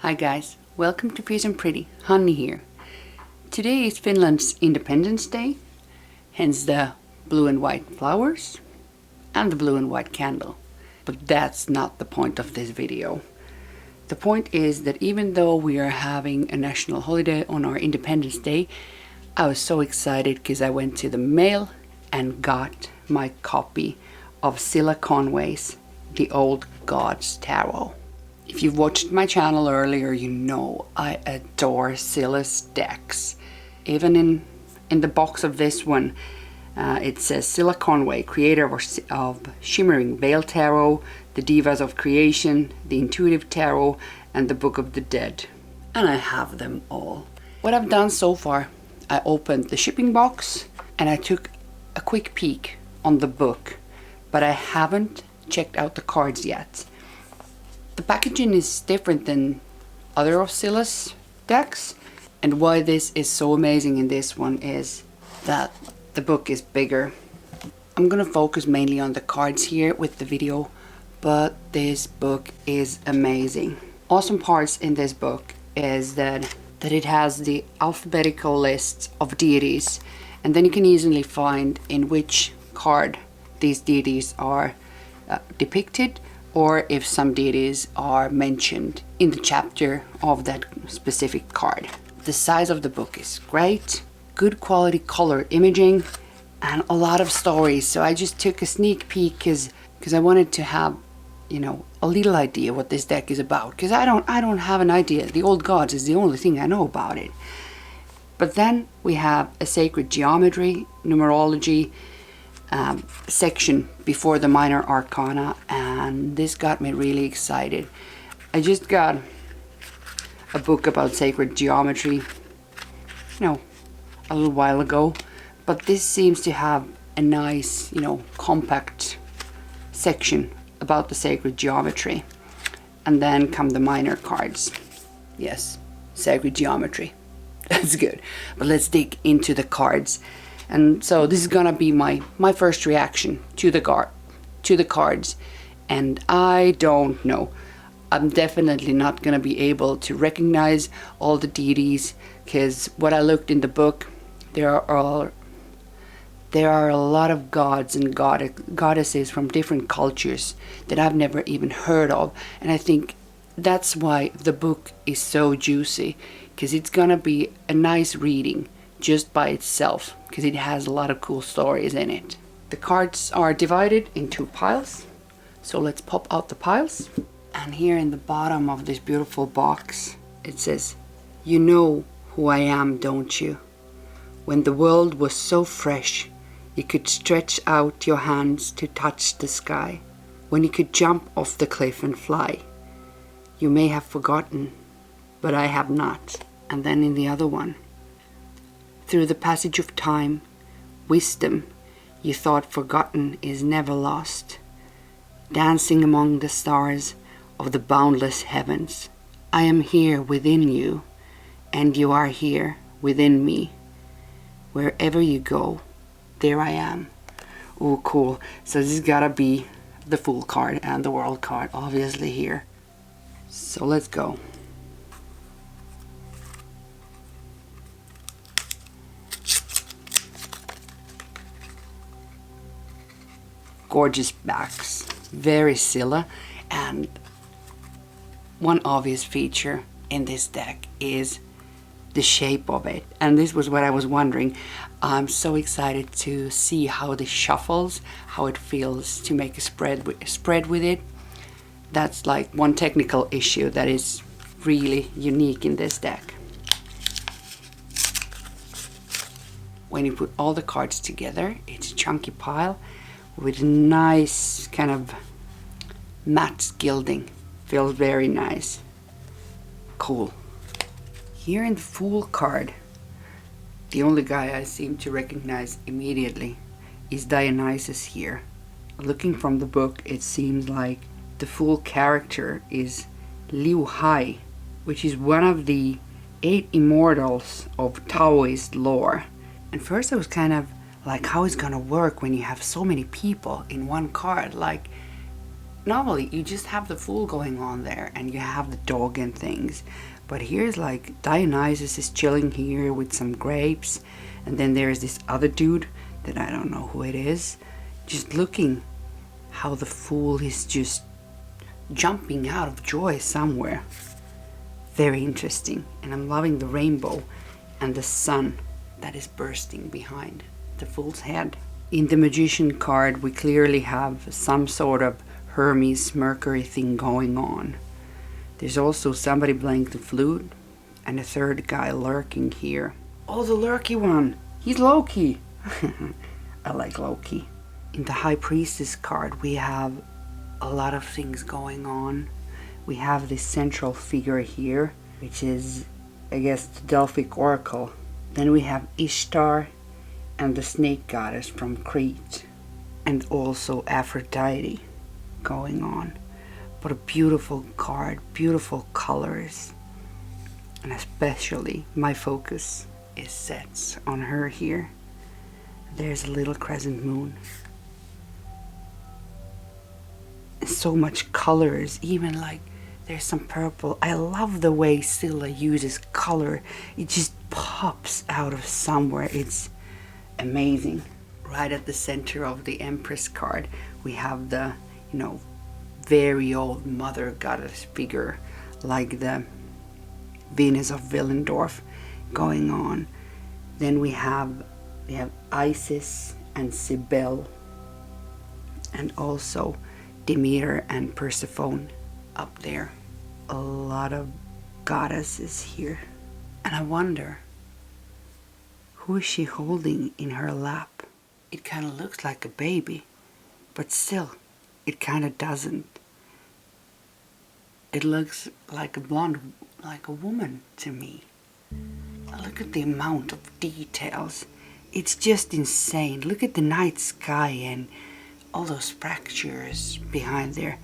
Hi guys, welcome to Peace and Pretty, Honey here. Today is Finland's Independence Day, hence the blue and white flowers and the blue and white candle. But that's not the point of this video. The point is that even though we are having a national holiday on our Independence Day, I was so excited because I went to the mail and got my copy of Cilla Conway's The Old Gods Tarot. If you've watched my channel earlier, you know I adore Cilla's decks. Even in the box of this one, it says Cilla Conway, creator of Shimmering Veil Tarot, the Divas of Creation, the Intuitive Tarot, and the Book of the Dead. And I have them all. What I've done so far, I opened the shipping box and I took a quick peek on the book, but I haven't checked out the cards yet. The packaging is different than other of Cilla's decks, and why this is so amazing in this one is that the book is bigger. I'm gonna focus mainly on the cards here with the video, but this book is amazing. Awesome parts in this book is that it has the alphabetical list of deities, and then you can easily find in which card these deities are depicted, or if some deities are mentioned in the chapter of that specific card. The size of the book is great, good quality color imaging, and a lot of stories. So I just took a sneak peek because I wanted to have, you know, a little idea what this deck is about, because I don't have an idea. The Old Gods is the only thing I know about it. But then we have a sacred geometry, numerology section before the minor arcana, and this got me really excited. I just got a book about sacred geometry, you know, a little while ago, but this seems to have a nice, you know, compact section about the sacred geometry. And then come the minor cards. Yes, sacred geometry. That's good. But let's dig into the cards. And so this is gonna be my first reaction to the cards, and I don't know. I'm definitely not gonna be able to recognize all the deities, because what I looked in the book, there are a lot of gods and goddesses from different cultures that I've never even heard of, and I think that's why the book is so juicy, because it's gonna be a nice reading just by itself, because it has a lot of cool stories in it. The cards are divided in two piles, so let's pop out the piles. And here in the bottom of this beautiful box it says, "You know who I am, don't you? When the world was so fresh you could stretch out your hands to touch the sky, when you could jump off the cliff and fly. You may have forgotten, but I have not." And then in the other one, "Through the passage of time, wisdom you thought forgotten is never lost. Dancing among the stars of the boundless heavens, I am here within you, and you are here within me. Wherever you go, there I am." Oh, cool. So this has gotta be the Fool card and the World card, obviously, here. So let's go. Gorgeous backs, very Cilla, and one obvious feature in this deck is the shape of it, and this was what I was wondering. I'm so excited to see how this shuffles, how it feels to make a spread with it. That's like one technical issue that is really unique in this deck. When you put all the cards together, it's a chunky pile with nice kind of matte gilding. Feels very nice. Cool. Here in the Fool card, the only guy I seem to recognize immediately is Dionysus here. Looking from the book, it seems like the Fool character is Liu Hai, which is one of the 8 immortals of Taoist lore. And first I was kind of like, how is it gonna work when you have so many people in one card? Like, normally you just have the Fool going on there and you have the dog and things, but here's like Dionysus is chilling here with some grapes, and then there's this other dude that I don't know who it is, just looking how the Fool is just jumping out of joy somewhere. Very interesting. And I'm loving the rainbow and the sun that is bursting behind the Fool's head. In the Magician card we clearly have some sort of Hermes Mercury thing going on. There's also somebody playing the flute and a third guy lurking here. Oh, the lurky one! He's Loki! I like Loki. In the High Priestess card we have a lot of things going on. We have this central figure here, which is, I guess, the Delphic Oracle. Then we have Ishtar and the snake goddess from Crete, and also Aphrodite going on. But a beautiful card, beautiful colors, and especially my focus is set on her here. There's a little crescent moon. So much colors, even like there's some purple. I love the way Cilla uses color. It just pops out of somewhere. It's amazing. Right at the center of the Empress card we have the, very old mother goddess figure, like the Venus of Willendorf going on. Then we have Isis and Cybele, and also Demeter and Persephone up there. A lot of goddesses here. And I wonder, who is she holding in her lap? It kind of looks like a baby, but still, it kind of doesn't. It looks like a blonde, like a woman to me. Look at the amount of details. It's just insane. Look at the night sky and all those fractures behind there.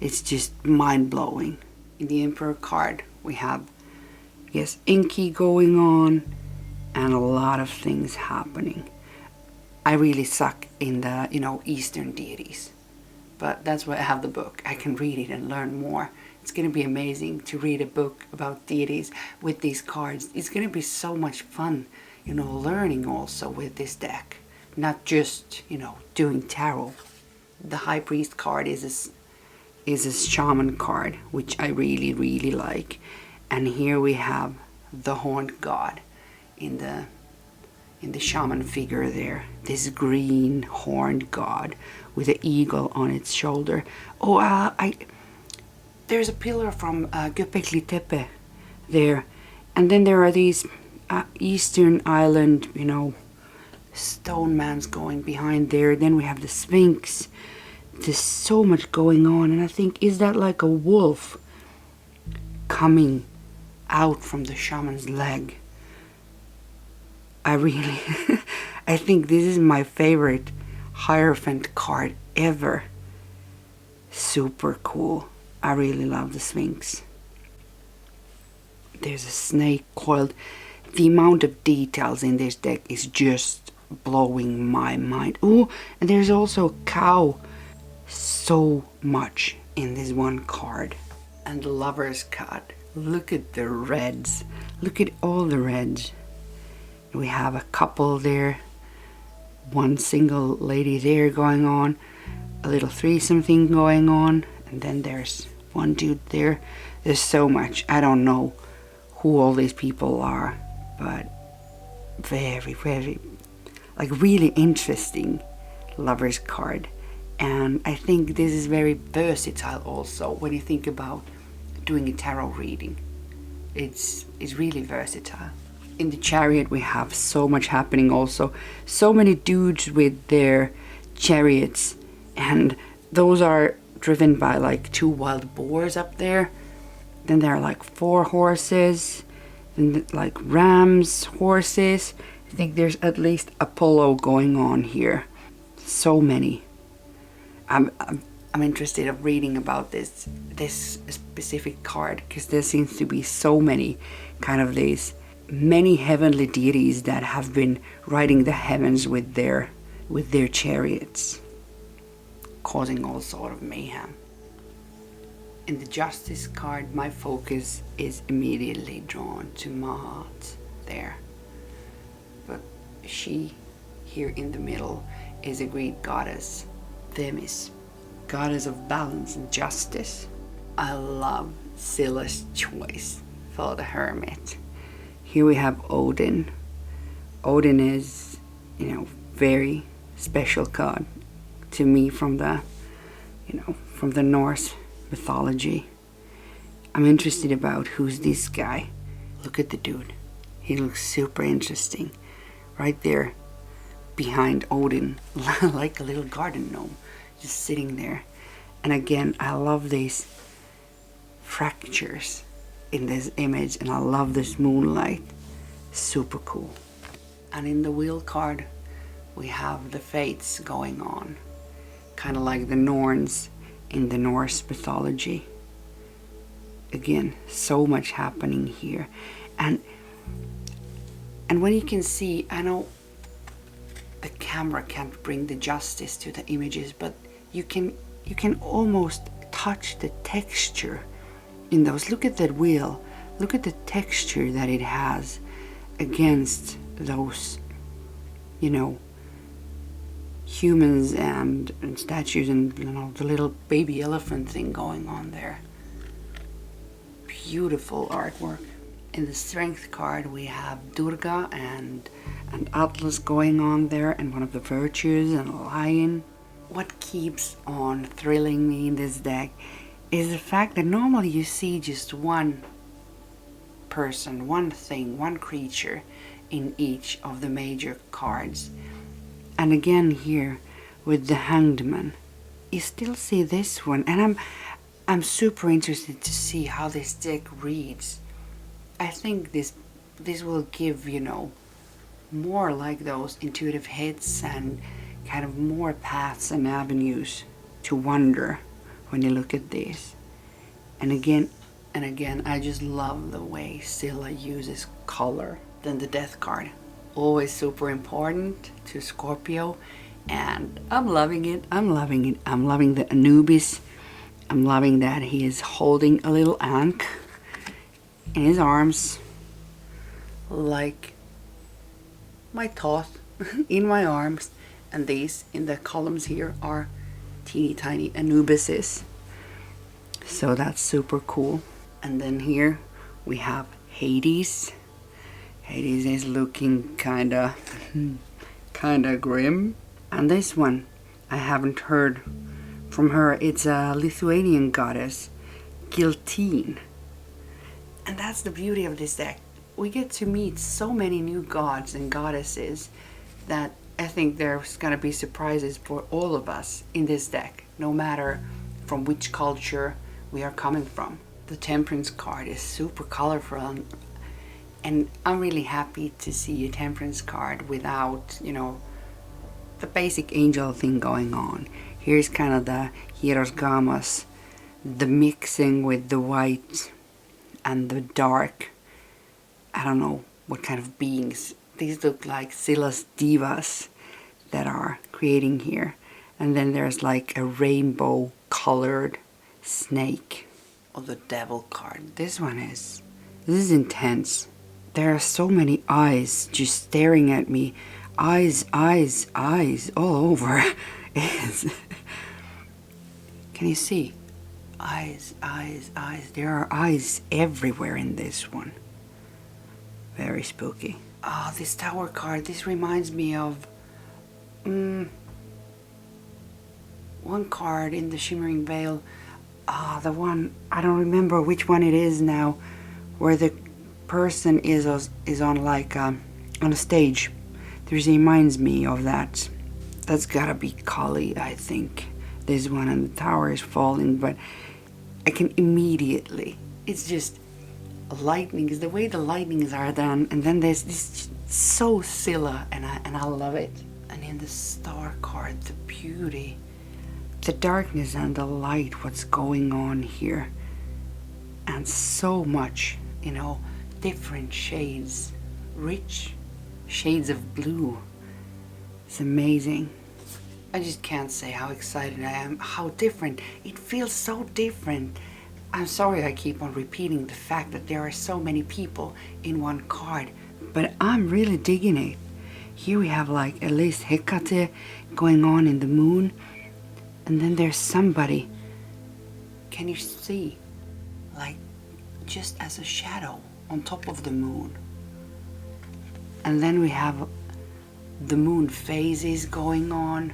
It's just mind-blowing. In the Emperor card we have, yes, Inky going on and a lot of things happening. I really suck in the, Eastern deities. But that's why I have the book. I can read it and learn more. It's going to be amazing to read a book about deities with these cards. It's going to be so much fun, learning also with this deck. Not just, doing tarot. The High Priest card is a shaman card, which I really, really like. And here we have the horned god in the shaman figure there. This green horned god with an eagle on its shoulder. Oh, there's a pillar from Göbekli Tepe there. And then there are these Eastern Island, stone mans going behind there. Then we have the Sphinx. There's so much going on, and I think, is that like a wolf coming out from the shaman's leg? I really I think this is my favorite Hierophant card ever. Super cool. I really love the Sphinx. There's a snake coiled. The amount of details in this deck is just blowing my mind. Oh, and there's also a cow. So much in this one card. And the Lover's card. Look at the reds. Look at all the reds. We have a couple there. One single lady there going on. A little threesome thing going on. And then there's one dude there. There's so much. I don't know who all these people are. But very, very, really interesting Lover's card. And I think this is very versatile also when you think about doing a tarot reading. It's really versatile. In the Chariot we have so much happening also. So many dudes with their chariots, and those are driven by like 2 wild boars up there. Then there are like 4 horses, and like rams, horses. I think there's at least Apollo going on here. So many. I'm interested in reading about this specific card, because there seems to be so many kind of these many heavenly deities that have been riding the heavens with their chariots, causing all sort of mayhem. In the Justice card, my focus is immediately drawn to Mahat there. But she, here in the middle, is a Greek goddess, Themis, goddess of balance and justice. I love Cilla's choice for the Hermit. Here we have Odin. Odin is, very special god to me from the, from the Norse mythology. I'm interested about who's this guy. Look at the dude. He looks super interesting. Right there behind Odin, like a little garden gnome, just sitting there. And again, I love these fractures in this image, and I love this moonlight. Super cool. And in the wheel card, we have the fates going on, kind of like the Norns in the Norse mythology. Again, so much happening here. And when you can see, I know the camera can't bring the justice to the images, but you can almost touch the texture in those. Look at that wheel. Look at the texture that it has against those, humans and statues, and the little baby elephant thing going on there. Beautiful artwork. In the Strength card, we have Durga and Atlas going on there, and one of the virtues, and a lion. What keeps on thrilling me in this deck is the fact that normally you see just one person, one thing, one creature in each of the major cards. And again here with the Hanged Man, you still see this one, and I'm super interested to see how this deck reads. I think this will give, more like those intuitive hits and kind of more paths and avenues to wonder when you look at this. And again, I just love the way Cilla uses color. Then the Death card, always super important to Scorpio, and I'm loving it. I'm loving the Anubis. I'm loving that he is holding a little ankh in his arms, like my Thoth in my arms, and these in the columns here are teeny tiny Anubises. So that's super cool. And then here we have Hades. Hades is looking kinda grim. And this one, I haven't heard from her. It's a Lithuanian goddess, Giltine. And that's the beauty of this deck. We get to meet so many new gods and goddesses that I think there's gonna be surprises for all of us in this deck, no matter from which culture we are coming from. The Temperance card is super colorful, and I'm really happy to see a Temperance card without, the basic angel thing going on. Here's kind of the Hieros Gammas, the mixing with the white and the dark. I don't know what kind of beings. These look like Cilla's divas that are creating here. And then there's like a rainbow colored snake. Oh, the Devil card. This is intense. There are so many eyes just staring at me. Eyes all over. Can you see? Eyes. There are eyes everywhere in this one. Very spooky. Oh, this Tower card. This reminds me of one card in the Shimmering Veil. The one, I don't remember which one it is now, where the person is on like on a stage. This reminds me of that. That's gotta be Kali, I think. This one, and the tower is falling, but I can immediately, it's just lightning, is the way the lightnings are done, and then there's this so Cilla, and I love it. And in the Star card, the beauty, the darkness and the light, what's going on here, and so much, different shades, rich shades of blue. It's amazing. I just can't say how excited I am, how different. It feels so different I'm sorry I keep on repeating the fact that there are so many people in one card, but I'm really digging it. Here we have like Elise Hecate going on in the moon, and then there's somebody, can you see, like just as a shadow on top of the moon. And then we have the moon phases going on.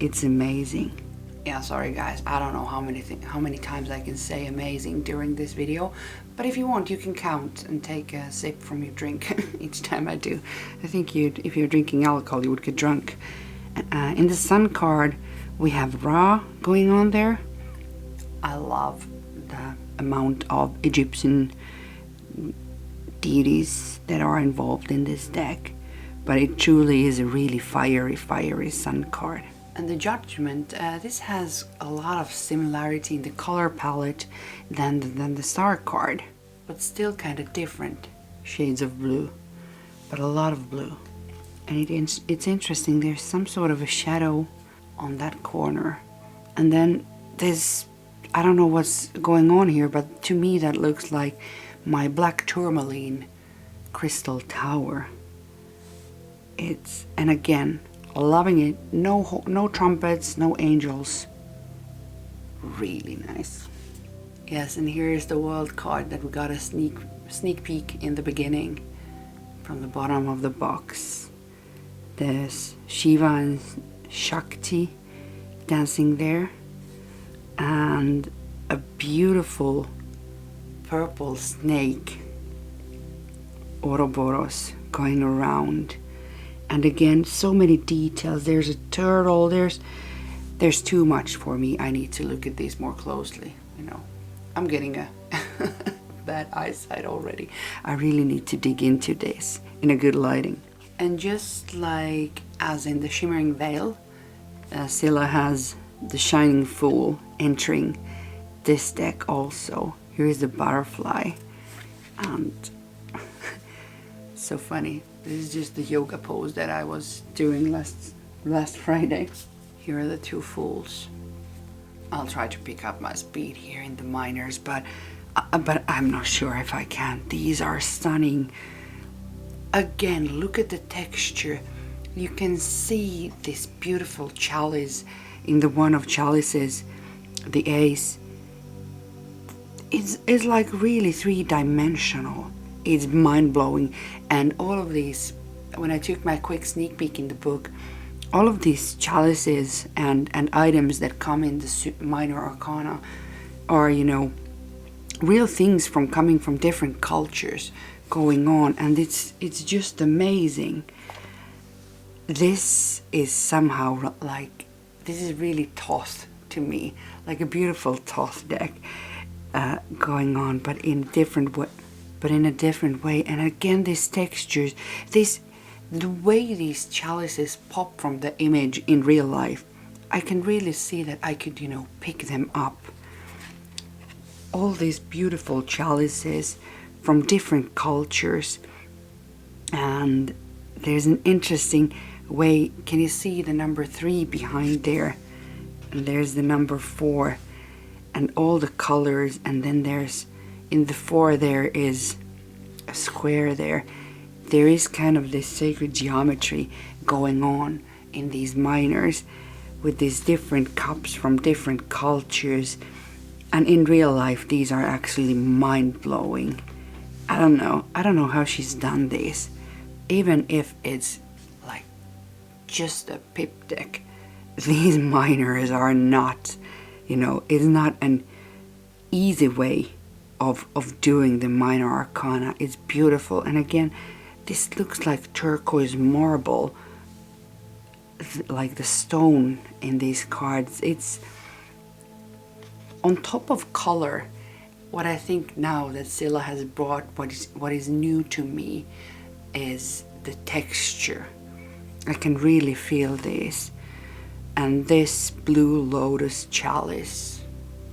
It's amazing. Yeah, sorry guys, I don't know how many times I can say amazing during this video, but if you want, you can count and take a sip from your drink each time I do. I think if you're drinking alcohol, you would get drunk. In the Sun card, we have Ra going on there. I love the amount of Egyptian deities that are involved in this deck, but it truly is a really fiery Sun card. And the Judgment, this has a lot of similarity in the color palette than the Star card, but still kind of different shades of blue, but a lot of blue. And it's interesting, there's some sort of a shadow on that corner. And then there's, I don't know what's going on here, but to me that looks like my black tourmaline crystal tower. And again, loving it. No trumpets, no angels. Really nice. Yes, and here is the world card that we got a sneak peek in the beginning from the bottom of the box. There's Shiva and Shakti dancing there, and a beautiful purple snake, Ouroboros, going around. And again, so many details. There's a turtle. There's too much for me. I need to look at these more closely. You know, I'm getting a bad eyesight already. I really need to dig into this in a good lighting. And just like as in the Shimmering Veil, Cilla has the Shining Fool entering this deck also. Here is the butterfly, and so funny. This is just the yoga pose that I was doing last Friday. Here are the two fools. I'll try to pick up my speed here in the minors, but I'm not sure if I can. These are stunning. Again, look at the texture. You can see this beautiful chalice in the one of chalices, the ace. It's like really three-dimensional. It's mind-blowing. And all of these, when I took my quick sneak peek in the book, all of these chalices and items that come in the minor arcana are, you know, real things coming from different cultures going on, and it's just amazing. This is somehow like, this is really Thoth to me, like a beautiful Thoth deck going on, but in a different way. And again, these textures, the way these chalices pop from the image in real life, I can really see that I could, you know, pick them up. All these beautiful chalices from different cultures, and there's an interesting way. Can you see the number 3 behind there? And there's the number 4, and all the colors, and then there's in the 4 there is a square there. There is kind of this sacred geometry going on in these minors with these different cups from different cultures, and in real life these are actually mind-blowing. I don't know how she's done this. Even if it's like just a pip deck, these minors are not, you know, it's not an easy way of doing the minor arcana. It's beautiful. And again, this looks like turquoise marble, like the stone in these cards. It's on top of color. What I think now that Cilla has brought, what is new to me, is the texture. I can really feel this. And this blue lotus chalice,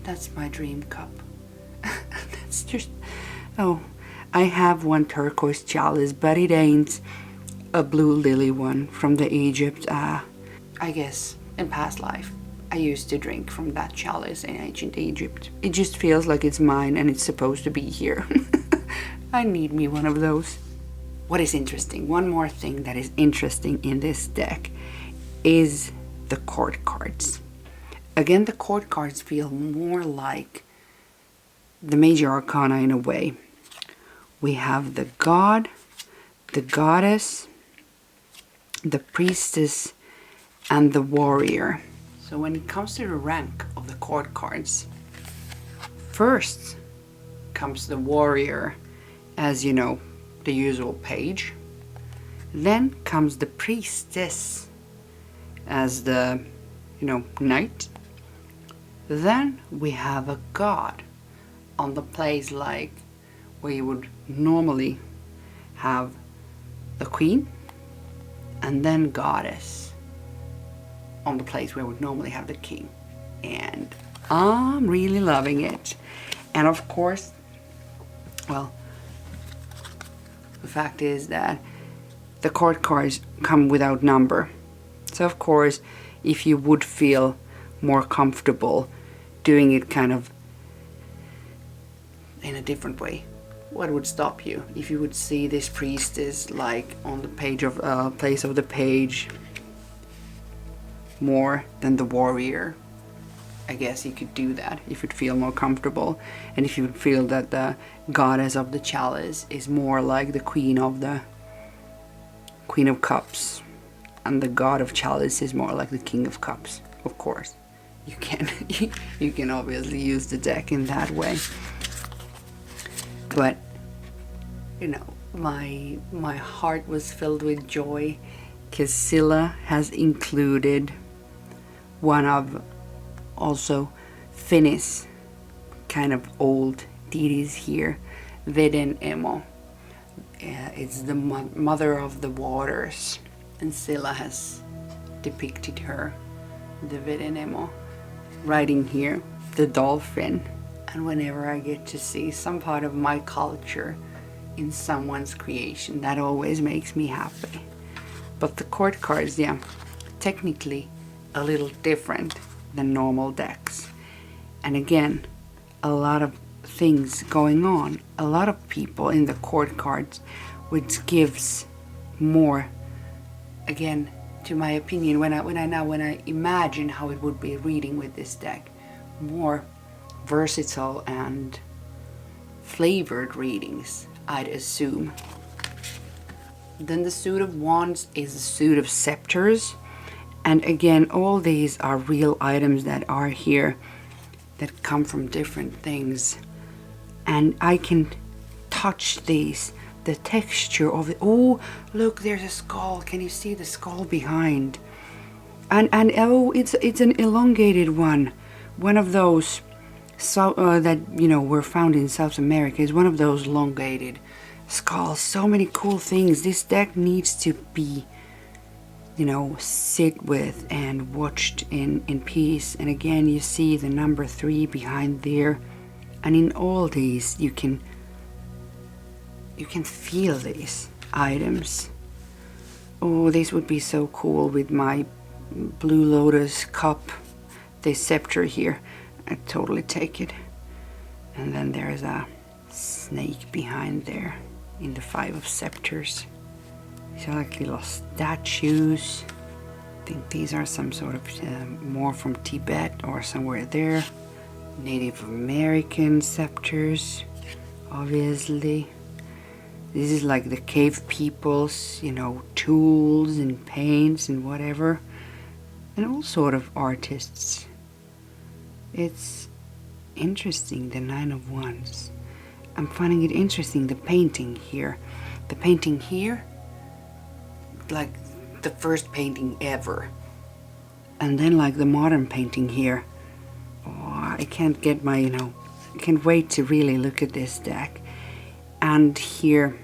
that's my dream cup. That's just, oh, I have one turquoise chalice, but it ain't a blue lily one from the Egypt. I guess in past life I used to drink from that chalice in ancient Egypt. It just feels like it's mine and it's supposed to be here. I need me one of those. What is interesting, one more thing that is interesting in this deck is the court cards. Again, the court cards feel more like the major arcana in a way. We have the god, the goddess, the priestess, and the warrior. So when it comes to the rank of the court cards, first comes the warrior, as you know, the usual page. Then comes the priestess as the, knight. Then we have a god on the place like where you would normally have the queen, and then goddess on the place where we would normally have the king. And I'm really loving it. And of course, well, the fact is that the court cards come without number. So of course, if you would feel more comfortable doing it kind of in a different way, what would stop you? If you would see this priestess like on the page of place of the page more than the warrior, I guess you could do that if you'd feel more comfortable. And if you would feel that the goddess of the chalice is more like the queen of cups, and the god of chalice is more like the king of cups, of course you can obviously use the deck in that way. But my heart was filled with joy because Cilla has included one of also Finnish kind of old deities here, Veden Emo. It's the mother of the waters, and Cilla has depicted her, the Veden Emo, riding here the dolphin. And whenever I get to see some part of my culture in someone's creation, that always makes me happy. But the court cards, yeah, technically a little different than normal decks. And again, a lot of things going on, a lot of people in the court cards, which gives more, again, to my opinion, when I imagine how it would be reading with this deck, more versatile and flavored readings, I'd assume. Then the suit of wands is the suit of scepters, and again, all these are real items that are here that come from different things, and I can touch these, the texture of it. Oh, look, there's a skull. Can you see the skull behind? And oh, it's an elongated one of those that were found in South America. Is one of those elongated skulls. So many cool things. This deck needs to be sit with and watched in peace. And again, you see the number 3 behind there, and in all these you can feel these items. Oh, this would be so cool with my Blue Lotus cup, the scepter here. I'd totally take it. And then there's a snake behind there in the 5 of scepters. These are like little statues. I think these are some sort of more from Tibet or somewhere there. Native American scepters, obviously. This is like the cave people's, tools and paints and whatever. And all sort of artists. It's interesting, the 9 of Wands. I'm finding it interesting, the painting here. The painting here, like the first painting ever. And then like the modern painting here. Oh, I can't get my, I can't wait to really look at this deck. And here,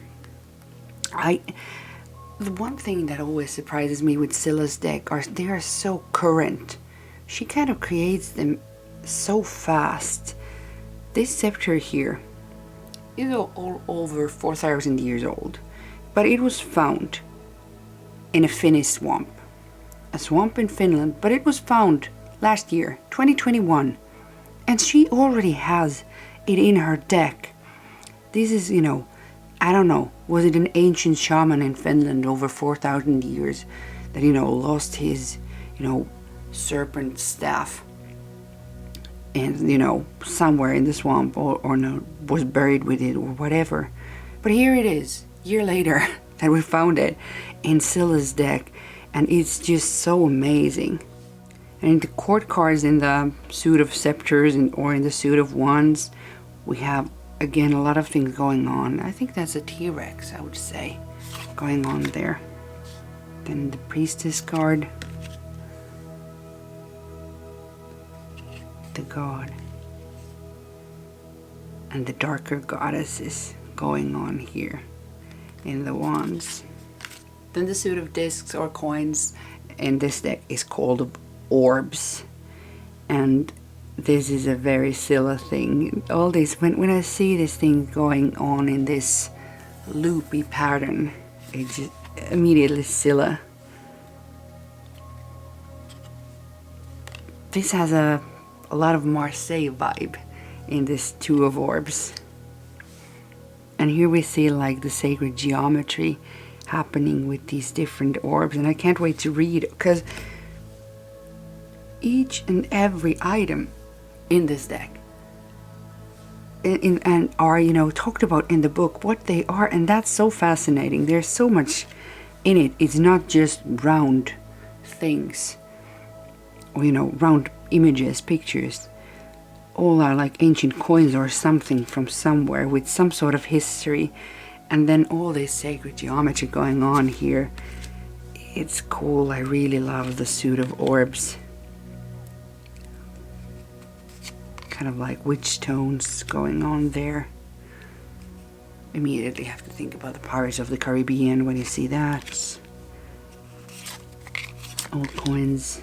the one thing that always surprises me with Cilla's deck are they are so current. She kind of creates them so fast. This scepter here is all over 4,000 years old, but it was found in a Finnish swamp. A swamp in Finland, but it was found last year, 2021. And she already has it in her deck. This is, you know, I don't know, was it an ancient shaman in Finland over 4,000 years that, you know, lost his, you know, serpent staff and, you know, somewhere in the swamp or no, was buried with it or whatever. But here it is, year later, that we found it in Cilla's deck, and it's just so amazing. And in the court cards, in the suit of scepters or in the suit of wands, we have again a lot of things going on. I think that's a T-Rex, I would say, going on there. Then the priestess card, the god, and the darker goddesses going on here in the wands. Then the suit of discs or coins in this deck is called Orbs, and this is a very Cilla thing. All this, when I see this thing going on in this loopy pattern, it just immediately Cilla. This has a lot of Marseille vibe in this Two of Orbs. And here we see like the sacred geometry happening with these different orbs, and I can't wait to read, because each and every item in this deck and are, you know, talked about in the book, what they are, and that's so fascinating. There's so much in it. It's not just round things or, you know, round images, pictures. All are like ancient coins or something from somewhere with some sort of history, and then all this sacred geometry going on here. It's cool. I really love the suit of orbs. Kind of like witch tones going on there. Immediately have to think about the Pirates of the Caribbean when you see that. Old coins.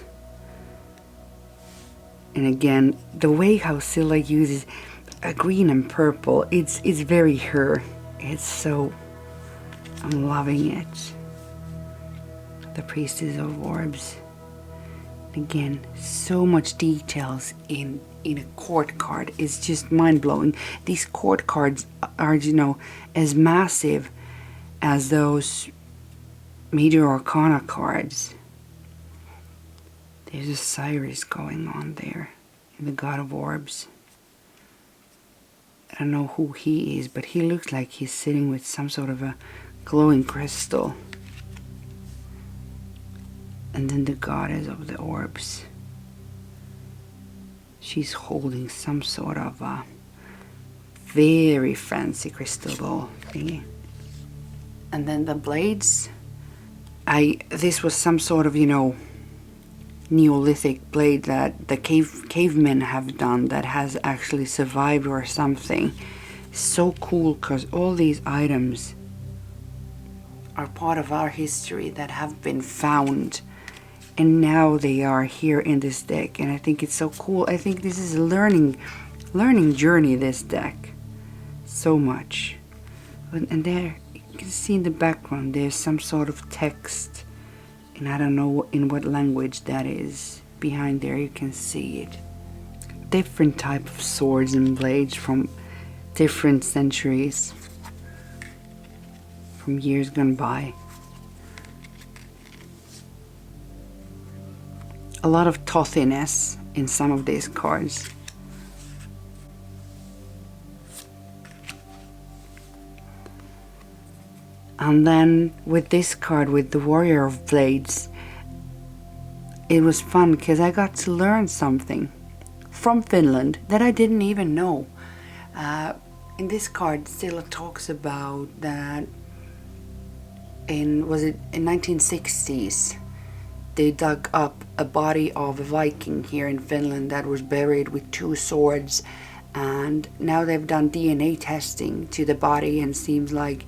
And again, the way how Cilla uses a green and purple, it's very her. It's so, I'm loving it. The Priestess of Orbs. Again, so much details in a court card. It's just mind-blowing. These court cards are, you know, as massive as those major arcana cards. There's a Cyrus going on there, the God of Orbs. I don't know who he is, but he looks like he's sitting with some sort of a glowing crystal. And then the Goddess of the Orbs. She's holding some sort of a very fancy crystal ball thingy. And then the blades. This was some sort of, you know, Neolithic blade that the cavemen have done that has actually survived or something. So cool, because all these items are part of our history that have been found, and now they are here in this deck, and I think it's so cool. I think this is a learning journey, this deck, so much. And there you can see in the background there's some sort of text, and I don't know in what language that is. Behind there you can see it. Different type of swords and blades from different centuries, from years gone by. A lot of tothiness in some of these cards. And then with this card, with the Warrior of Blades, it was fun because I got to learn something from Finland that I didn't even know. In this card, Cilla talks about that in 1960s, they dug up a body of a Viking here in Finland that was buried with 2 swords, and now they've done DNA testing to the body, and seems like,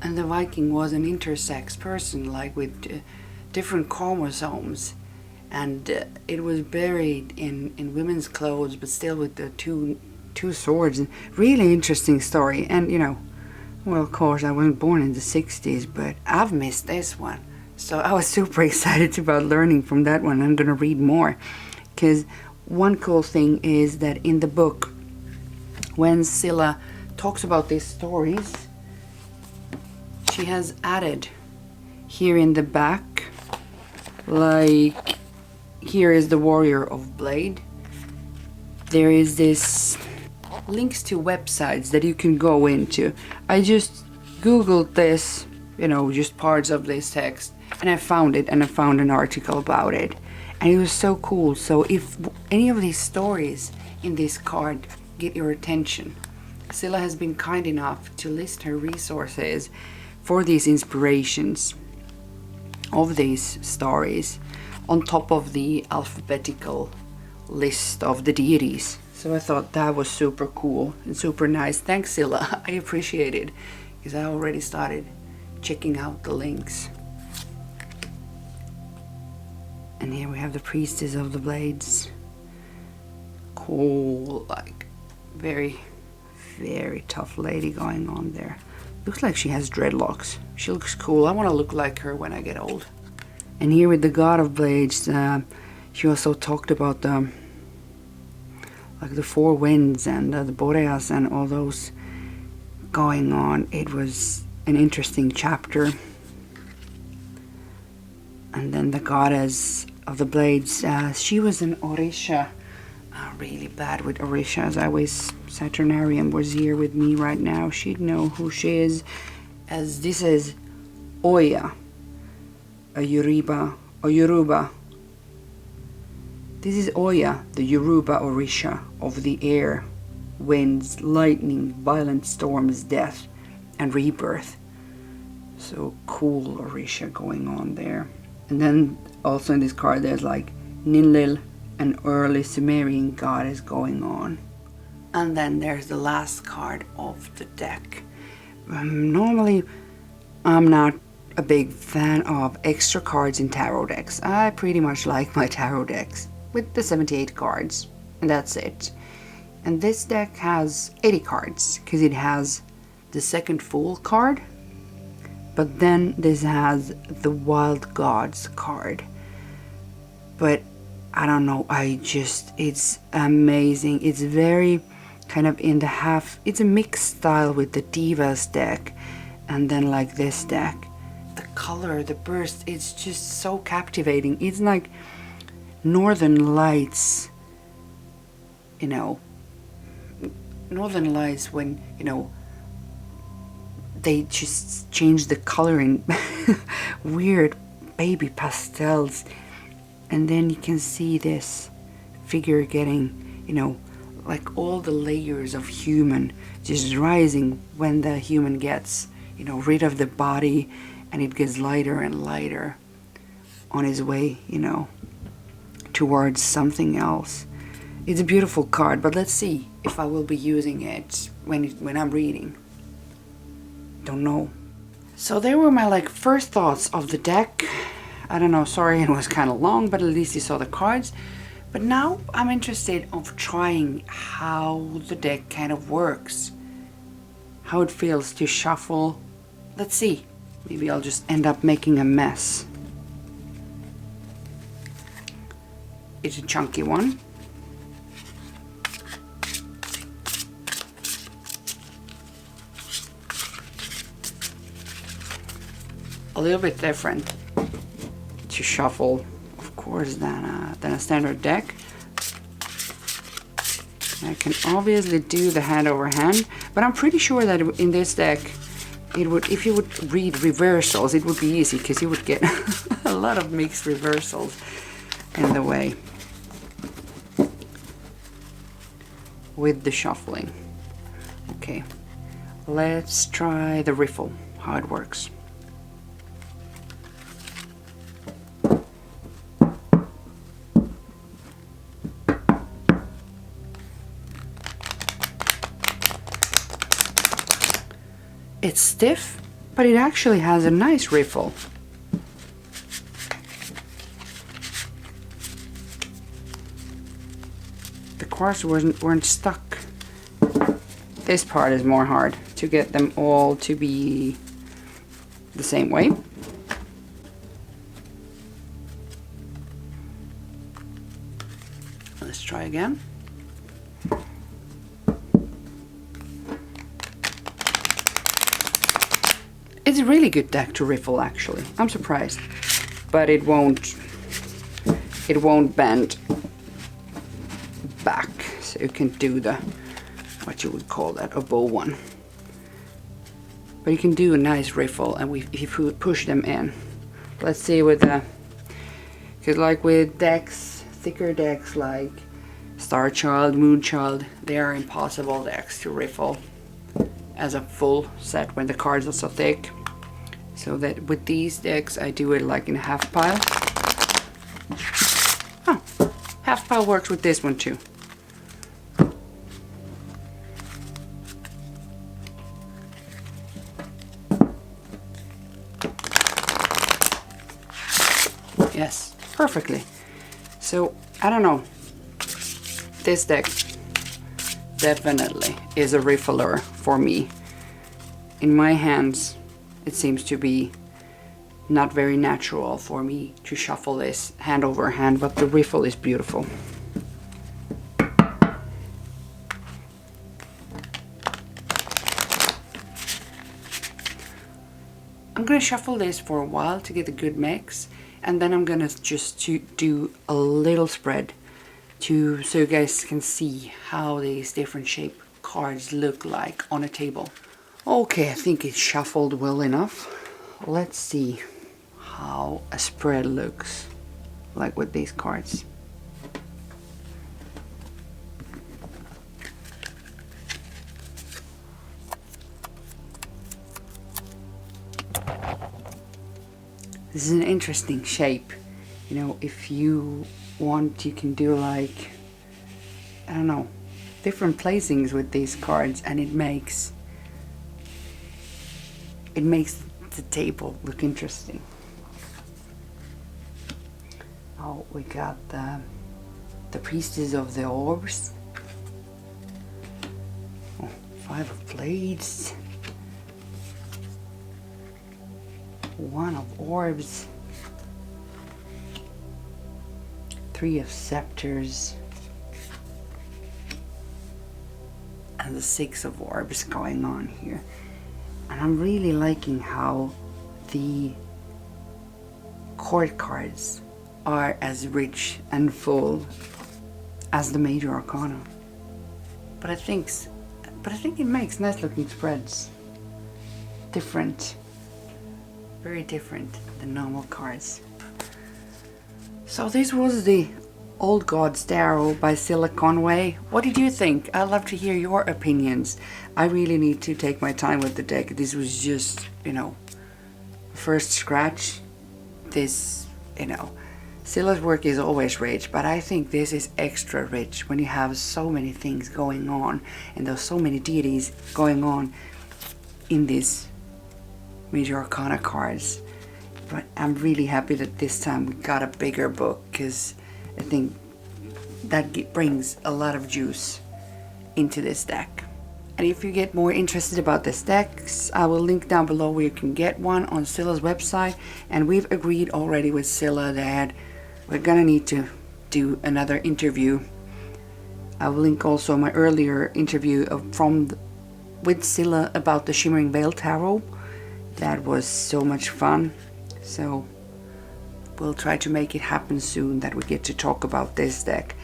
and the Viking was an intersex person, like with different chromosomes, and it was buried in women's clothes, but still with the two swords. And really interesting story. And you know, well, of course I wasn't born in the 60s, but I've missed this one, so I was super excited about learning from that one. I'm gonna read more. because one cool thing is that in the book, when Cilla talks about these stories, she has added here in the back, like here is the Warrior of Blade. There is this links to websites that you can go into. I just googled this, you know, just parts of this text, and I found it, and I found an article about it, and it was so cool. So if any of these stories in this card get your attention, Cilla has been kind enough to list her resources for these inspirations of these stories on top of the alphabetical list of the deities. So I thought that was super cool and super nice. Thanks, Cilla. I appreciate it, because I already started checking out the links. And here we have the Priestess of the Blades. Cool, like very, very tough lady going on there. Looks like she has dreadlocks. She looks cool. I want to look like her when I get old. And here with the God of Blades, she also talked about the like the four winds and the Boreas and all those going on. It was an interesting chapter. And then the Goddess of the Blades, she was an Orisha. Really bad with Orishas. I wish Saturnarian was here with me right now. She'd know who she is. As this is Oya, a Yoruba. This is Oya, the Yoruba Orisha of the air, winds, lightning, violent storms, death, and rebirth. So cool Orisha going on there. And then also in this card there's like Ninlil, an early Sumerian goddess going on. And then there's the last card of the deck. Normally I'm not a big fan of extra cards in tarot decks. I pretty much like my tarot decks with the 78 cards, and that's it. And this deck has 80 cards because it has the second Fool card, but then this has the Wild Gods card. But I don't know, it's amazing. It's very kind of in the half, it's a mixed style with the Divas deck and then like this deck. The color, the burst, it's just so captivating. It's like Northern Lights, you know, Northern Lights when, you know, they just change the coloring, weird baby pastels, and then you can see this figure getting, you know, like all the layers of human just rising when the human gets, you know, rid of the body, and it gets lighter and lighter on his way, you know, towards something else. It's a beautiful card, but let's see if I will be using it when I'm reading. Don't know. So there were my like first thoughts of the deck. I don't know, sorry it was kind of long, but at least you saw the cards. But now I'm interested of trying how the deck kind of works, how it feels to shuffle. Let's see. Maybe I'll just end up making a mess. It's a chunky one. A little bit different to shuffle, of course, than a standard deck. I can obviously do the hand over hand, but I'm pretty sure that in this deck, it would, if you would read reversals, it would be easy because you would get a lot of mixed reversals in the way with the shuffling. Okay, let's try the riffle, how it works. It's stiff, but it actually has a nice riffle. The cards weren't stuck. This part is more hard to get them all to be the same way. again. It's a really good deck to riffle, actually. I'm surprised. But it won't bend back. So you can do the, what you would call that, a bow one. But you can do a nice riffle, and if you push them in. Let's see with the, because like with decks, thicker decks like Star Child, Moon Child, they are impossible decks to riffle as a full set when the cards are so thick. So that with these decks I do it like in a half pile. Oh, half pile works with this one too. Yes, perfectly. So I don't know. This deck definitely is a riffler for me. In my hands, it seems to be not very natural for me to shuffle this hand over hand, but the riffle is beautiful. I'm gonna shuffle this for a while to get a good mix, and then I'm gonna just do a little spread so you guys can see how these different shape cards look like on a table. Okay, I think it's shuffled well enough. Let's see how a spread looks like with these cards. This is an interesting shape. You know, if you want, you can do like, I don't know, different placings with these cards, and it makes the table look interesting. Oh, we got the Priestess of the Orbs. Oh, 5 of Blades. 1 of Orbs. 3 of Scepters. And the 6 of Orbs going on here. And I'm really liking how the court cards are as rich and full as the major arcana. But I think it makes nice looking spreads. Different. Very different than normal cards. So this was the Old Gods Tarot by Cilla Conway. What did you think? I'd love to hear your opinions. I really need to take my time with the deck. This was just, you know, first scratch. This, you know, Cilla's work is always rich, but I think this is extra rich when you have so many things going on and there's so many deities going on in these major arcana cards. But I'm really happy that this time we got a bigger book, because I think that brings a lot of juice into this deck. And if you get more interested about this decks, I will link down below where you can get one on Cilla's website. And we've agreed already with Cilla that we're gonna need to do another interview. I will link also my earlier interview with Cilla about the Shimmering Veil Tarot. That was so much fun. So we'll try to make it happen soon, that we get to talk about this deck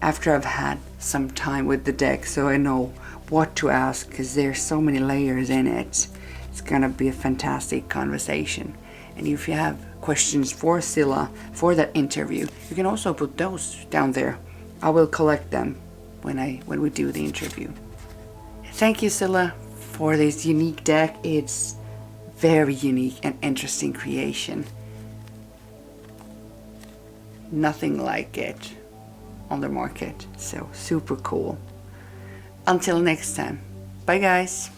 after I've had some time with the deck, so I know what to ask, because there's so many layers in it. It's gonna be a fantastic conversation. And if you have questions for Cilla for that interview, you can also put those down there. I will collect them when we do the interview. Thank you, Cilla, for this unique deck. It's very unique and interesting creation. Nothing like it on the market, so super cool. Until next time, bye guys.